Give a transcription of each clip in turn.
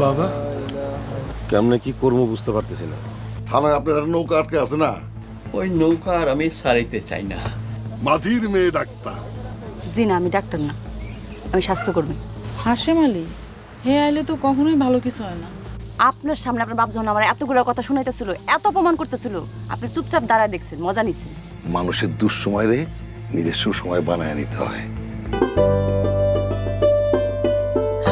বাবা কেমনে কি করবো বুঝতে পারতেছি না। থানায় আপনার নৌকা আটকে আছে না? ওই নৌকা আর আমি সারাইতে চাই না। মাঝির মেয়ে ডাক্তার। জি না, আমি ডাক্তার না, আমি স্বাস্থ্যকর্মী। হাসেম আলী, হে আইলে তো কখনোই ভালো কিছু হয় না। আপনার সামনে আপনার বাপ যখন আমার এতগুলো কথা শুনাইতেছিল, এত অপমান করতেছিল, আপনি চুপচাপ দাঁড়ায় দেখছেন, মজা নিছেন। মানুষের দুঃসময় রে নিজের সুসময় বানায় নিতে হয়।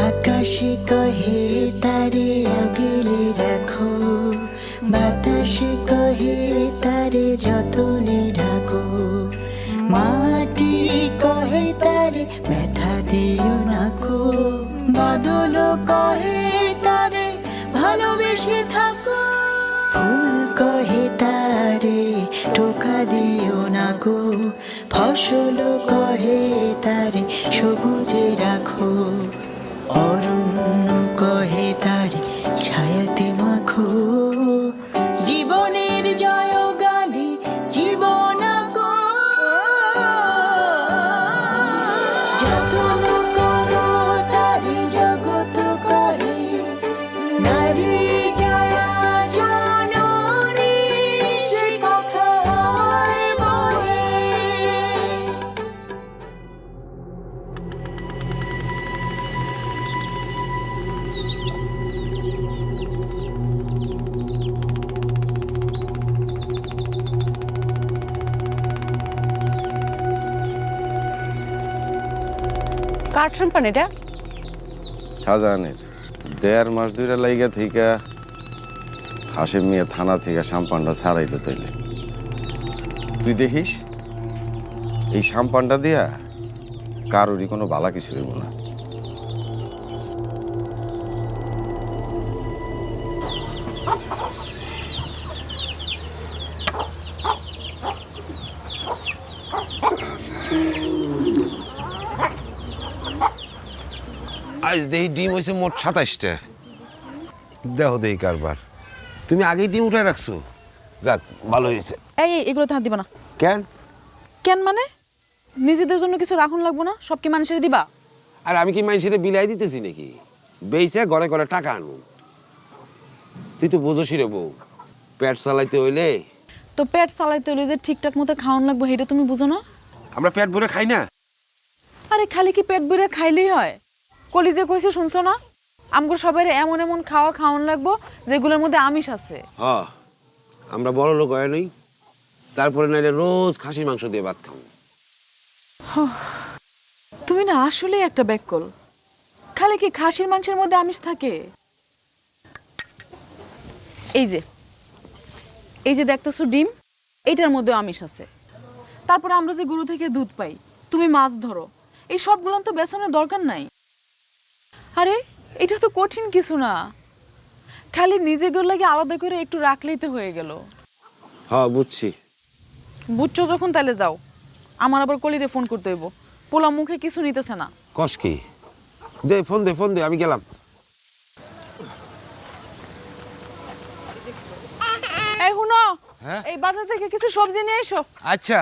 আকাশে কহে তারে আগলে রাখো, বাতাসে কহে তারে যতনে ঢাকো, মাটি কহে তারে ব্যথা দিও নাকো, বাদল কহে তারে ভালোবেসে থাকো, ফুল কহে তারে টোকা দিও না গো, ফসল কহে তারে সবুজে রাখো, অরণ্য কহে তারে ছায়াতে মাখো, জীবনের জয় গানে জীবন গো, যতন করো তারে জগৎ কহে, নারী জয়া জননী সে কথা হয় বলে। কার ট্রাম্পান এটা? শাহজাহানের 1.5 মাস ধরে লাইগা থেকে হাসিম মিয়া থানা থেকে সাম্পানটা ছাড়াইলো। তাইলে তুই দেখিস এই সাম্পানটা দিয়া কারোরই কোনো বালা কিছু হইব না। আজ দেখি ডিম হয়েছে মোট 27টা। দেহ দেই কারবার। তুমি আগেই ডিম উঠে রাখছো, যাক ভালো হয়েছে। এই এগুলো হাত দিবা না। কেন? কেন মানে? নিজেদের জন্য কিছু রাখুন লাগবো না, সব কি মানুষের দিবা? আর আমি কি মানুষের বিলাই দিতেছি নাকি? বেইছে ঘরে ঘরে টাকা আনবো। তুই তো বোঝোসই রে বউ, পেট চালাইতে হইলে। তো পেট চালাইতে হলে যে ঠিকঠাক মতো খাওয়ান লাগবো, এটা তুমি বুঝো না? আমরা পেট ভরে খাই না। আরে খালি কি পেট ভরে খাইলেই হয়? কলিজে কইছে শুনছো না, আমগো সবাই এমন এমন খাওয়ান লাগবো যেগুলোর মধ্যে আমিষ আছে। হ্যাঁ, আমরা বড় লোক হয় নাই, তারপরে নাইলে রোজ খাসির মাংস দিয়ে ভাত খাবো। তুমি না আসলেই একটা ব্যাককল। খালি কি খাসির মাংসের মধ্যে আমিষ থাকে? এই যে দেখতেছো ডিম, এইটার মধ্যে আমিষ আছে। তারপরে আমরা যে গরু থেকে দুধ পাই, তুমি মাছ ধরো, এই সবগুলো তো বেসনের দরকার নাই। আরে এটা তো কঠিন কিছু না, খালি নিজেগুলো লাগে আলাদা করে একটু রাখলেই তো হয়ে গেল। হ্যাঁ বুঝছি। বুঝছো যখন তাহলে যাও, আমার আবার কলিরে ফোন করতে হইব, পোলা মুখে কিছু নিতেছে না। কস কি? দে ফোন দে, আমি গেলাম। এই হুনো, হ্যাঁ? এই বাজার থেকে কিছু সবজি নিয়ে এসো। আচ্ছা।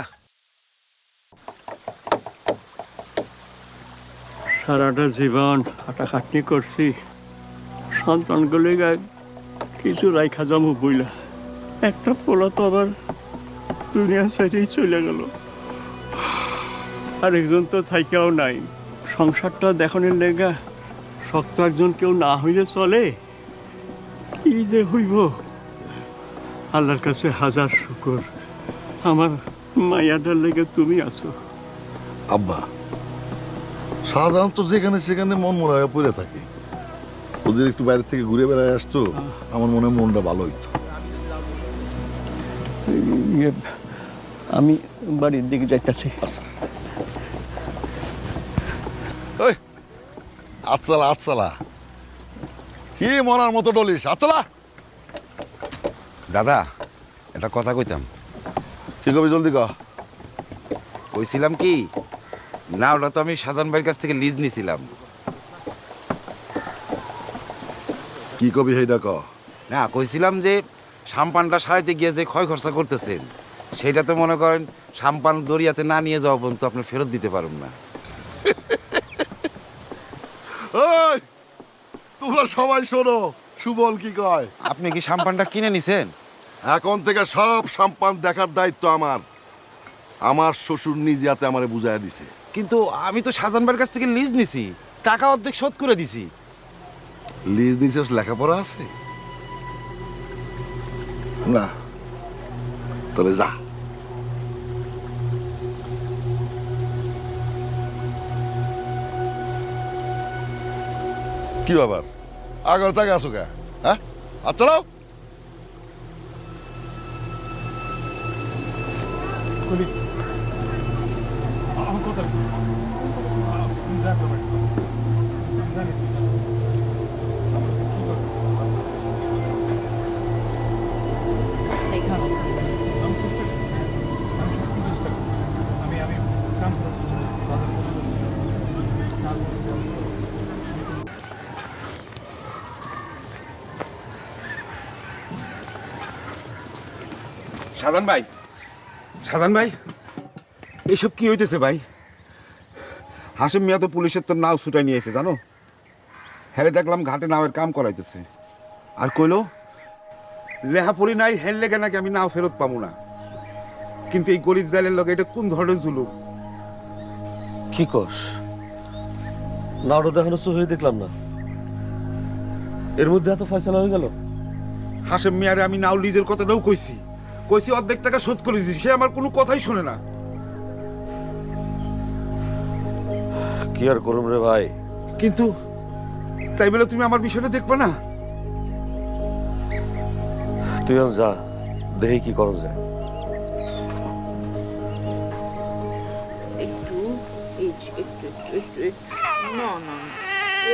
সারাটা জীবন খাটাখাটনি করছি, সন্তানগুলি কিছু রাইখা যাবো বইলা, একটা পোলা তো আবার দুনিয়া ছেড়েই চলে গেল। আরেকজন তো থাইকাও নাই। সংসারটা দেখানোর লেগা শক্ত একজন কেউ না হইলে চলে? কি যে হইব। আল্লাহর কাছে হাজার শুকর, আমার মায়াটার লেগে তুমি আছো। আব্বা, সাধারণত যেখানে সেখানে মন মরা হয়ে পড়ে থাকে। ওদের একটু বাইরে থেকে ঘুরে বেড়ায় আসতো, আমার মনে হয় মনটা ভালো হইতো। আমি বাড়ির দিকে যাইতেছি। ওই আচ্ছালা কি মরার মতো ডলিস? আচ্ছালা। দাদা, একটা কথা কইতাম। কি কবি জলদি ক। কইছিলাম কি, না ওটা তো আমি সাজান ভাইয়ের কাছ থেকে লিজ নিছিলাম। কি কবি সেইটা ক। না, কইছিলাম যে সাম্পানটা সারাইতে গিয়ে যে ক্ষয় খরচা করতেছেন, সেটা তো মনে করেন সাম্পান দরিয়াতে না নিয়ে যাওয়া পর্যন্ত আপনি ফেরত দিতে পারবেন না। ওই তোমরা সবাই শোনো, সুবল কি কয়। আপনি কি সাম্পানটা কিনে নিছেন? এখন থেকে সব সাম্পান দেখার দায়িত্ব আমার। আমার শ্বশুর নিজে হাতে আমারে বুঝাইয়া দিছে। কিন্তু আমি তো শাহজাহান কাছ থেকে লিজ নিছি, টাকা অর্ধেক শোধ করে দিছি। লিজ নিচে লেখাপড়া আছে না? তাহলে যা। কি ব্যাপার, আগর তাকে আসো কে? হ্যাঁ, আচ্ছা নাও। শাহজাহান ভাই, শাহজাহান ভাই, এসব কি হইতেছে ভাই? হাসিম মিয়া তো পুলিশের তো নাও ছুটাই নিয়ে এসে জানো। হ্যাঁ দেখলাম ঘাটে নাওয়ের কাম করাইতেছে, আর কইলো রেহা পড়ি নাই হেল লেগে নাকি আমি নাও ফেরত পাবো না। কিন্তু এই গরিব জাইলের লোক এটা কোন ধরনের জুলুম? কি কস? নাওটা দেখানো হয়ে দেখলাম না, এর মধ্যে এত ফয়সালা হয়ে গেল। হাসিম মিয়ারে আমি নাও লিজের কথাটাও কইছি, কইছি অর্ধেক টাকা শোধ করে দিছি, সে আমার কোনো কথাই শোনে না। কি আর করুম রে ভাই। কিন্তু তাই বলে তুমি আমার বিষয়টা দেখবে না? তুই আর যা, দেখি কি করো যায়। একটু এই যে, একটু একটু একটু একটু না না না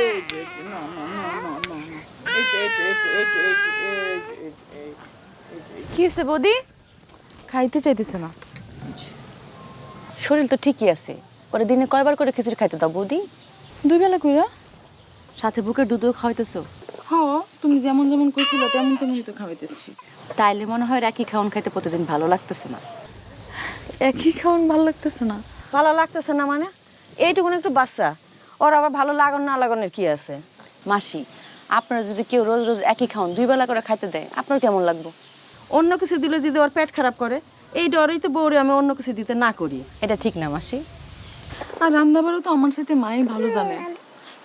এই যে একটু না না না না না না একটু একটু একটু একটু একটু একটু কি হয়েছে বৌদি? খাইতে চাইতেছে না। শরীর তো ঠিকই আছে, পরে দিনে কয়বার করে খিচুড়ি খাইতে দাও বৌদি? 2 বেলা কইরা। সাথে বুকের দুধও খাওয়াইতেছো? হ্যাঁ, তুমি যেমন যেমন কইছিল তেমন তেমনই তো খাওয়াইতেছি। তাইলে মনে হয় একই খাওয়ান খাইতে প্রতিদিন ভালো লাগতেছে না। একই খাওয়ান ভালো লাগতেছে না? ভালো লাগতেছে না মানে? এইটুকুন একটু বাচ্চা, ওর আবার ভালো লাগান না লাগানোর কি আছে? মাসি, আপনার যদি কেউ রোজ রোজ একই খাওয়ান 2 বেলা করে খাইতে দেয়, আপনার কেমন লাগবে? অন্য কিছু দিলে যদি ওর পেট খারাপ করে, এই ডরেই তো বউরে আমি অন্য কিছু দিতে না করি। এটা ঠিক না মাসি। আর রান্নাবারও তো আমার সাথে মাই ভালো জানে।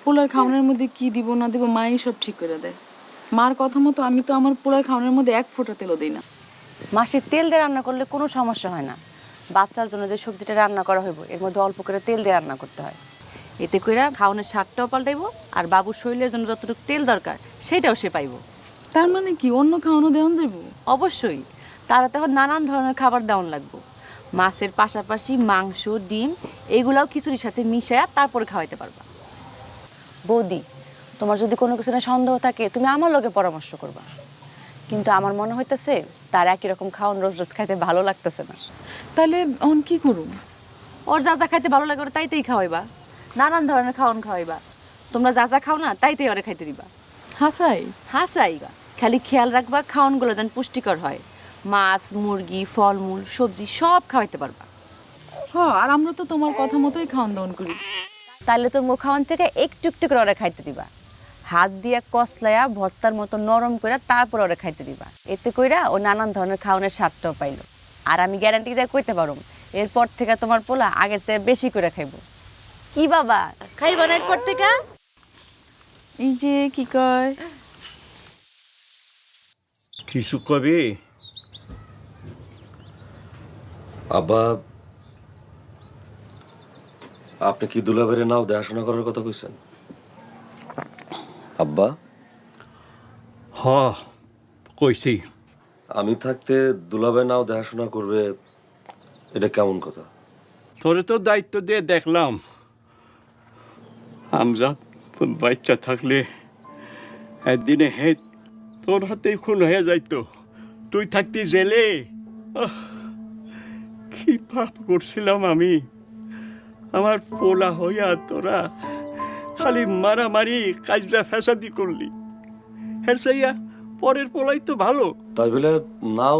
পোলার খাওয়ানোর মধ্যে কি দিব না দিব মাই সব ঠিক করে দেয়। মার কথা মতো আমি তো আমার পোলার খাওয়ানোর মধ্যে 1 ফোঁটা তেলও দিই না। মাসি, তেল দিয়ে রান্না করলে কোনো সমস্যা হয় না। বাচ্চার জন্য যে সবজিটা রান্না করা হইব, এর মধ্যে অল্প করে তেল দিয়ে রান্না করতে হয়। এতে করে খাওয়ানোর স্বাদটাও পাল্টাইব, আর বাবুর শরীরের জন্য যতটুকু তেল দরকার সেটাও সে পাইব। তার মানে কি অন্য খাওয়ানো দেওয়ান যাবো? অবশ্যই, তারা তখন নানান ধরনের খাবার দেওয়ান লাগবে। মাছের পাশাপাশি মাংস, ডিম এগুলাও খিচুড়ির সাথে মিশায়া তারপরে খাওয়াইতে পারবা। বৌদি, তোমার যদি কোনো কিছু নিয়ে সন্দেহ থাকে তুমি আমার লগে পরামর্শ করবা। কিন্তু আমার মনে হইতেছে তার একই রকম খাওয়ান রোজ রোজ খাইতে ভালো লাগতেছে না। তাহলে এখন কি করুম? ওর যা যা খাইতে ভালো লাগে ওর তাইতেই খাওয়াইবা, নানান ধরনের খাওয়ান খাওয়াইবা। তোমরা যা যা খাও না তাইতেই ওরে খাইতে দিবা। হাসাই? হাসাইগা, খালি খেয়াল রাখবা খাওয়ানগুলো যেন পুষ্টিকর হয়। মাছ, মুরগি, ফলমূল, সবজি সব খাওয়াইতে পারবা। আর আমরা তো তোমার কথা মতোই খাওয়ান দাওয়ান করি। তাহলে তো খাওয়ান থেকে একটু একটু করে ওরা খাইতে দিবা। হাত দিয়া কসলায়া ভর্তার মতো নরম করে তারপর ওরা খাইতে দিবা। এতে কইরা ও নানান ধরনের খাওয়ানোর স্বাদটাও পাইলো। আর আমি গ্যারান্টি দিয়ে কইতে পারো, এরপর থেকে তোমার পোলা আগের চেয়ে বেশি করে খাইবো। কি বাবা, খাইবা না এরপর থেকে? এই যে কি কয়, কিছু কবি? আব্বা, আপনি কি দুলাভাইরে নাও দেখাশোনা করার কথা কইছেন? আব্বা, হ, কইছি। আমি থাকতে দুলাভাই নাও দেখাশোনা করবে, এটা কেমন কথা? তোরে তো দায়িত্ব দিয়ে দেখলাম, আমজাদ বাচ্চা থাকলে একদিনে হে তোর হাতেই খুন হয়ে যাইতো, তুই থাকতি জেলে। কি পাপ করছিলাম আমি! আমার পোলা হইয়া তোরা খালি মারামারি কাজটা ফ্যাসাদি করলি। হ্যাঁ সাইয়া পরের পোলাই তো ভালো। তাই বলে নাও?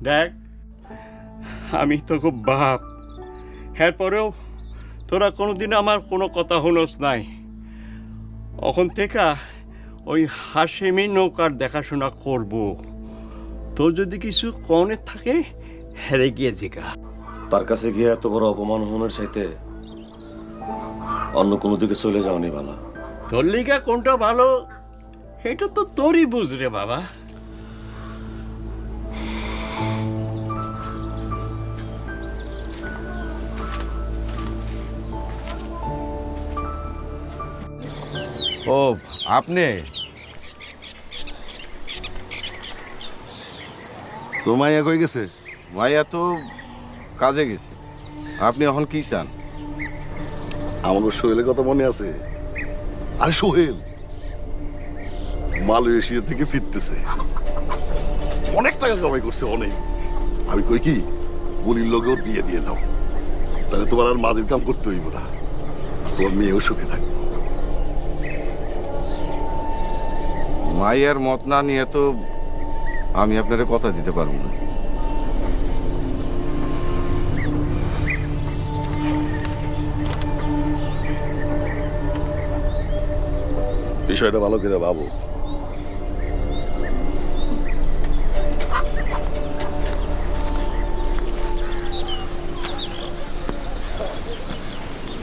দেখ, আমি তো খুব বাপ, এরপরেও তোরা কোনোদিন আমার কোনো কথা হনস নাই। এখন থেকে ওই হাসেমি নৌকার দেখাশোনা করব। তোর যদি কিছু কনে থাকে হেরে গিয়ে জিগা। তার কাছে গিয়ে এত বড় অপমান হওয়ার চাইতে অন্য কোনো দিকে চলে যাওনি ভালো। তোর লিগা কোনটা ভালো এটা তো তোরই বুঝরে বাবা। ও আপনি? তোর মাইয়া কই গেছে? মাইয়া তো কাজে গেছে। আপনি এখন কি চান? আমাকে সোহেলের কথা মনে আছে? আরে সোহেল মালয়েশিয়া থেকে ফিরতেছে, অনেক টাকা কামাই করছে, অনেক। আমি কই কি বলির লগে ওর বিয়ে দিয়ে দাও, তাহলে তোমার আর মাঝের কাম করতে হইব না, তোমার মেয়েও সুখে থাকবে। মাইয়ার মত না নিয়ে তো আমি আপনারে কথা দিতে পারবো না। বিষয়টা ভালো করে ভাবো।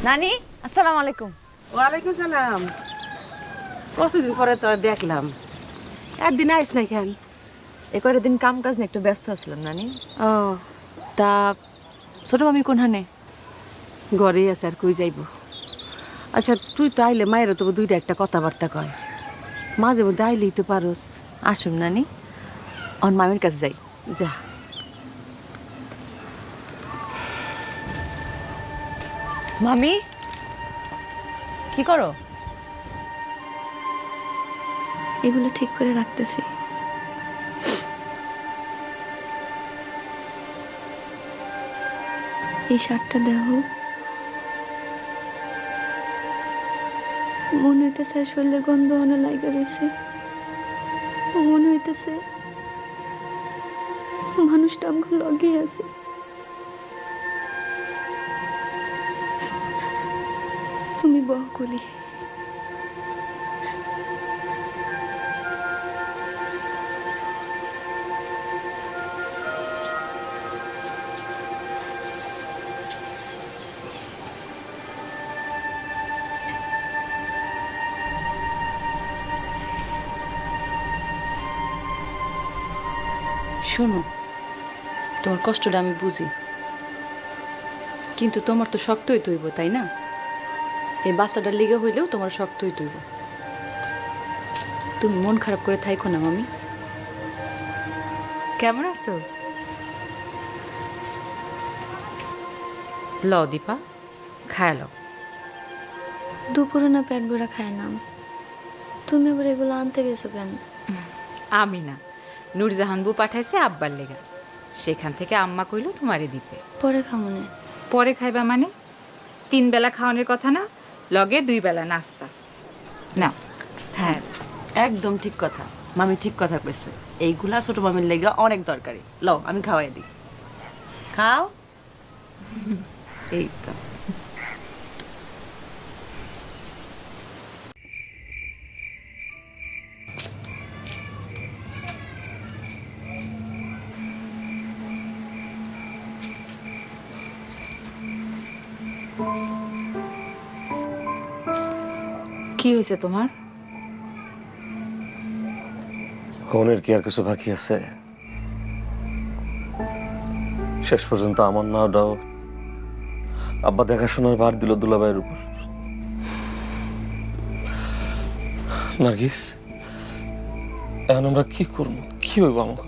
নানি, আসসালামু আলাইকুম। ওয়ালাইকুম সালাম। কতদিন পরে তো দেখলাম, একদিন আইস নাই কেন? এ কয়েকটা দিন কাম কাজ নিয়ে একটু ব্যস্ত আছিলাম নানি। ও, তা ছোট মামি কোনখানে? ঘরেই আছে, আর কই যাইব। আচ্ছা, তুই তো আইলে মায়ের তো দুইটা একটা কথাবার্তা কয়, মাঝে মধ্যে আইলেই তো পারোস। আসুন নানি, আমার মামির কাছে যাই। যা। মামি, কি করো? এগুলো ঠিক করে রাখতেছি। এই শার্টটা দেখো, মনে হইতেছে শরীরের গন্ধ অনেক লাইগা রয়েছে। মনে হইতেছে মানুষটা আমাকে লগেই আছে। তুমি বহকলি, শোনো, তোমার কষ্টটা আমি বুঝি, কিন্তু তোমার তো শক্তই তৈব, তাই না? এই বাচ্চাটার লিগে হইলেও তোমার শক্তই তৈব। তুমি মন খারাপ করে থাইকো না মামি। কেমন আছো? লও দীপা, খায় লও। দুপুরে না পেট ভরা খায় না। তুমি আবার এগুলো আনতে গেছো কেন? আমি না, নূরজাহান বউ পাঠাইছে আব্বার লেগা, সেখান থেকে আম্মা কইল তোমারে দিতে। পরে খামনে? পরে খাইবা মানে? 3 বেলা খাওয়ানোর কথা না, লগে 2 বেলা নাস্তা। না হ্যাঁ, একদম ঠিক কথা, মামি ঠিক কথা কইছে। এইগুলা ছোট মামির লেগা অনেক দরকারি। লও, আমি খাওয়াই দিই। খাও। এই তো। কি হয়েছে তোমার? হনের কি আর কিছু বাকি আছে? শেষ পর্যন্ত আমার নাওটাও আব্বা দেখাশোনার ভার দিল দুলাভাইয়ের উপর। নার্গিস, এখন আমরা কি করব? কি হইব আমার?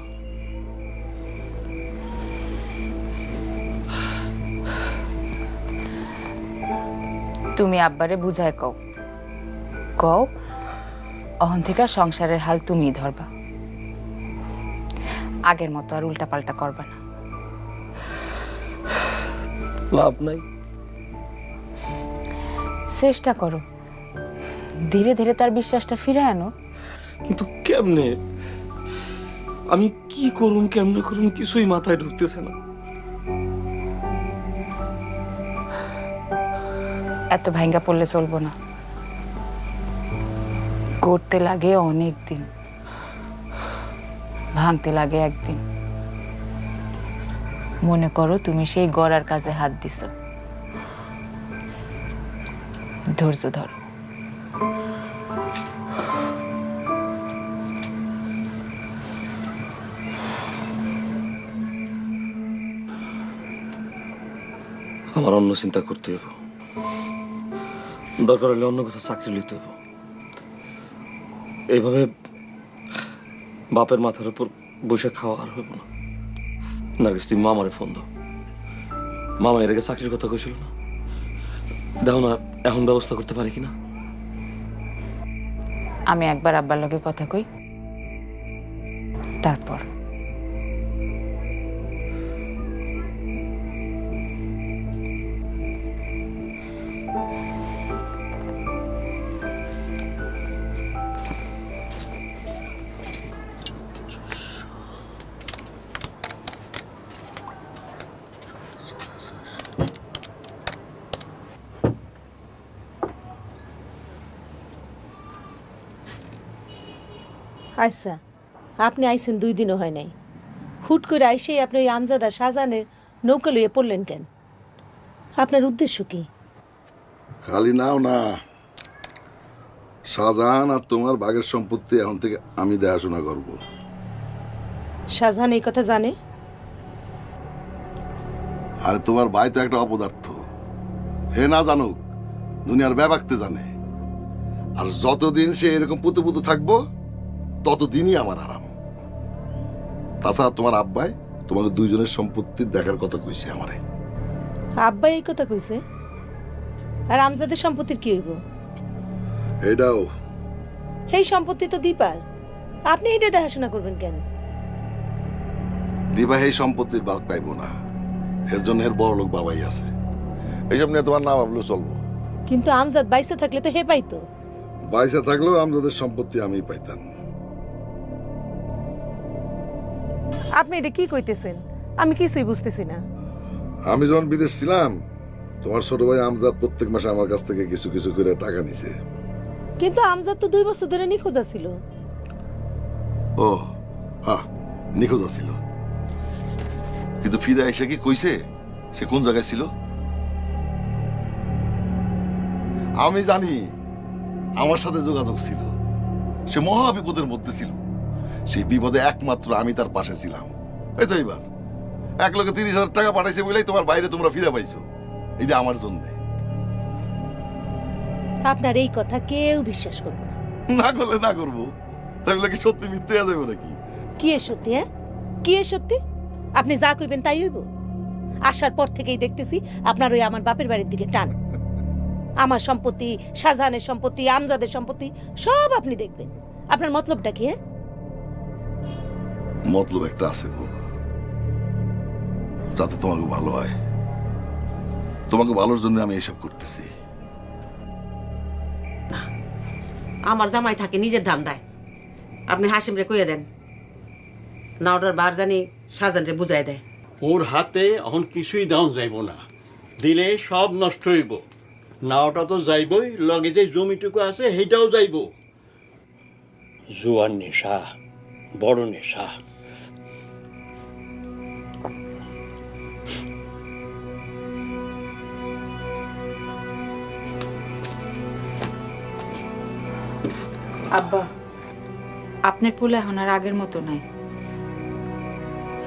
তুমি আব্বারে বুঝায় কও, কও অহন থেকে সংসারের হাল তুমিই ধরবা, আগের মতো আর উল্টা পাল্টা করবা না। লাভ নাই। চেষ্টা করো, ধীরে ধীরে তার বিশ্বাসটা ফিরে আনো। কিন্তু কেমনে? আমি কি করুন, কেমনে করুন কিছুই মাথায় ঢুকতেছে না। এত ভাঙ্গা পড়লে চলবো না, করতে লাগে অনেক দিন, ভাঙতে লাগে একদিন। মনে করো তুমি সেই গড়ার কাজে হাত দিছ, ধৈর্য ধরো। আমার অন্য চিন্তা করতে হইব, দরকার হলে অন্য কোথাও চাকরি লইতে হইব। এইভাবে বাপের মাথার উপর বসে খাওয়া আর হইব না। নার্গিস, তুই মামারে ফোন দাও। মামা এর আগে চাকরির কথা কইছিল না, দেখো না এখন ব্যবস্থা করতে পারি কিনা। আমি একবার আব্বার লগে কথা কই, তারপর। আচ্ছা, আপনি আইছেন 2 দিনও হয় নাই, হুট করে আইসেই আপনি ওই আমজাদা শাহজাহানের নৌকা লইয়ে পড়লেন কেন? আপনার উদ্দেশ্য কি? খালি নাও না, শাহজাহান আর তোমার ভাগের সম্পত্তি এখন থেকে আমি দেখাশোনা করব। শাহজাহান এই কথা জানে? আর তোমার ভাই তো একটা অপদার্থ, হে না জানুক, দুনিয়ার ব্যাপারতে জানে। আর যতদিন সে এরকম পুতু পুতু থাকবো ততদিনই আমার আরাম। তাছাড়া তোমার আব্বাই তোমাদের দুইজনের সম্পত্তির দেখার কথা কইছে আমারে। আব্বা এই কথা কইছে? আর আমজাদের সম্পত্তির কি হইব? এটাও এই সম্পত্তি তো দীপার, আপনি এটা দেখাশোনা করবেন কেন? দিবা এই সম্পত্তির ভাগ পাইব না, এর জন্য এর বড় লোক বাবাই আছে। এইসব নিয়ে তোমার না ভাবলেও চলবো। কিন্তু আমজাদ বাইসা থাকলে তো হে পাইতো। বাইসা থাকলেও আমাদের সম্পত্তি আমি পাইতাম। আপনি এটা কি কইতেছেন? আমি কিছুই বুঝতেছি না। আমি যখন বিদেশ ছিলাম তোমার ছোট ভাই আমজাদ প্রত্যেক মাসে আমার কাছ থেকে কিছু কিছু করে টাকা নিছে। কিন্তু আমজাদ তো 2 বছর ধরে নিখোঁজ ছিল। ও হ্যাঁ, নিখোঁজ ছিল, কিন্তু ফিরে এসে কি কইছে সে কোন জায়গায় ছিল? আমি জানি আমার সাথে যোগাযোগ ছিল, সে মহা বিপদের মধ্যে ছিল। সেই বিপদে একমাত্র আমি তার পাশে ছিলাম। এই তো এইবার 1,30,000 টাকা পাঠাইছে বলেই তোমার বাইরে তোমরা ফিরে পাইছো, এটা আমার জন্য। আপনার এই কথা কেউ বিশ্বাস করবে না। না করলে না করবো, তাহলে কি সত্যি মিথ্যে হয়ে যাবে নাকি? কি এ সত্যি? হ্যাঁ, কি এ সত্যি? আপনি যা কইবেন তাই হইব। আসার পর থেকেই দেখতেছি আপনার ওই আমার বাপের বাড়ির দিকে টান। আমার সম্পত্তি, শাহজাহানের সম্পত্তি, আমজাদের সম্পত্তি সব আপনি দেখবেন। আপনার মতলবটা কি? হ্যাঁ, মতলব একটা আছে গো, যাতে তোমাকে ভালো হয়। তোমাকে ভালোর জন্য আমি এসব করতেছি। আমার জামাই থাকে নিজের ধান্দায়। আপনি হাসিম রে কইয়া দেন না, ওটার বার জানি শাহজাহান রে বুঝাই দেয়। ওর হাতে এখন কিছুই দাম যাইব না, দিলে সব নষ্ট হইব। নাওটা তো যাইবই, লগে যে জমিটুকু আছে সেইটাও যাইব। জুয়ার নেশা, বড় নেশা। আব্বা, আপনার পোলা এখন আর আগের মতো নাই।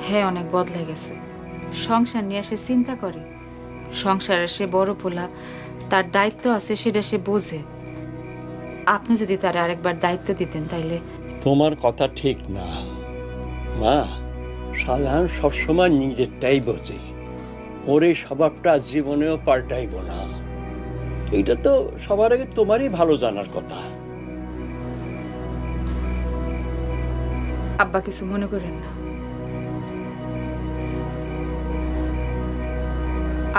হ্যাঁ, অনেক বদলে গেছে। সংসার নিয়ে সে চিন্তা করে, সংসারের সে বড় পোলা, তার দায়িত্ব আছে সেটা সে বোঝে। আপনি যদি তার আরেকবার দায়িত্ব দিতেন তাইলে। তোমার কথা ঠিক না মা, শাহজাহান সবসময় নিজেরটাই বোঝে, ওর এই স্বভাবটা জীবনেও পাল্টাইব না। এইটা তো সবার আগে তোমারই ভালো জানার কথা। আব্বা কিছু মনে করেন না,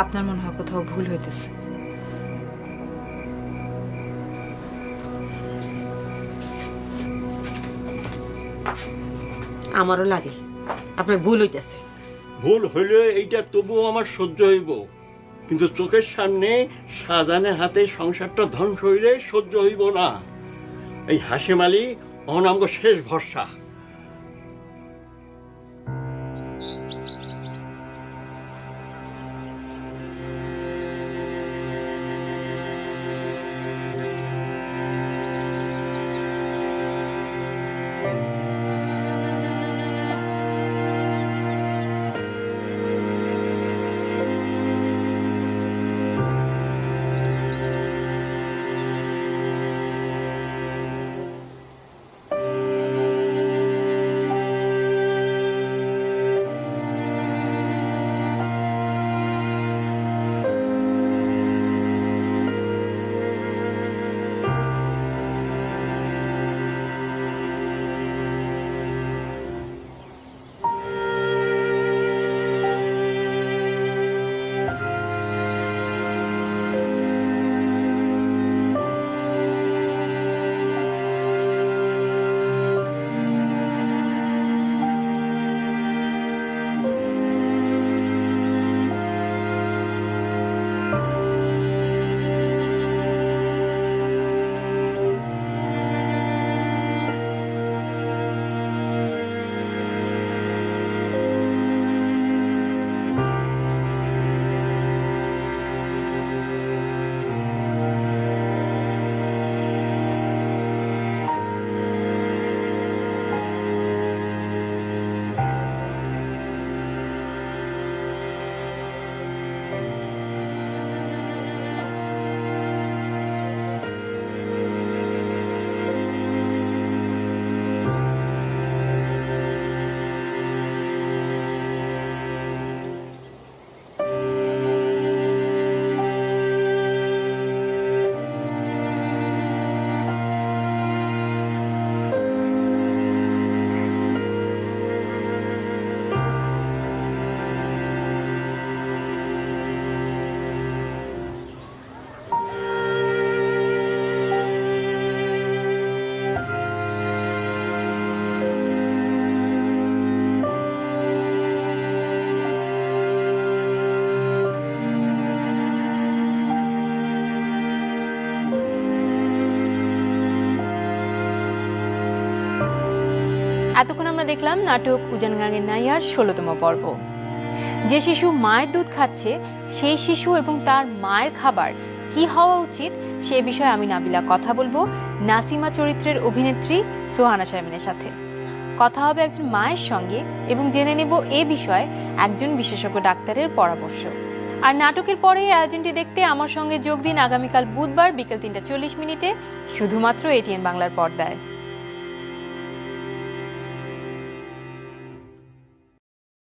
আপনার মনে হয় কোথাও ভুল হইতেছে। আমারও লাগে আপনার ভুল হইতেছে। ভুল হইলে এইটা তবুও আমার সহ্য হইব, কিন্তু চোখের সামনে শাহজাহানের হাতে সংসারটা ধ্বংস হইলে সহ্য হইব না। এই হাশেম আলী অনামগ শেষ ভরসা। এতক্ষণ আমরা দেখলাম নাটক উজান গাঙের নাইয়ার ১৬তম পর্ব। যে শিশু মায়ের দুধ খাচ্ছে সেই শিশু এবং তার মায়ের খাবার কি হওয়া উচিত সে বিষয়ে আমি নাবিলা কথা বলবো নাসিমা চরিত্রের অভিনেত্রী সোহানা শারমিনের সাথে। কথা হবে একজন মায়ের সঙ্গে এবং জেনে নেব এ বিষয়ে একজন বিশেষজ্ঞ ডাক্তারের পরামর্শ। আর নাটকের পরে এই আয়োজনটি দেখতে আমার সঙ্গে যোগ দিন আগামীকাল বুধবার বিকেল ৩টা ৪০ মিনিটে শুধুমাত্র এটিএন বাংলার পর্দায়।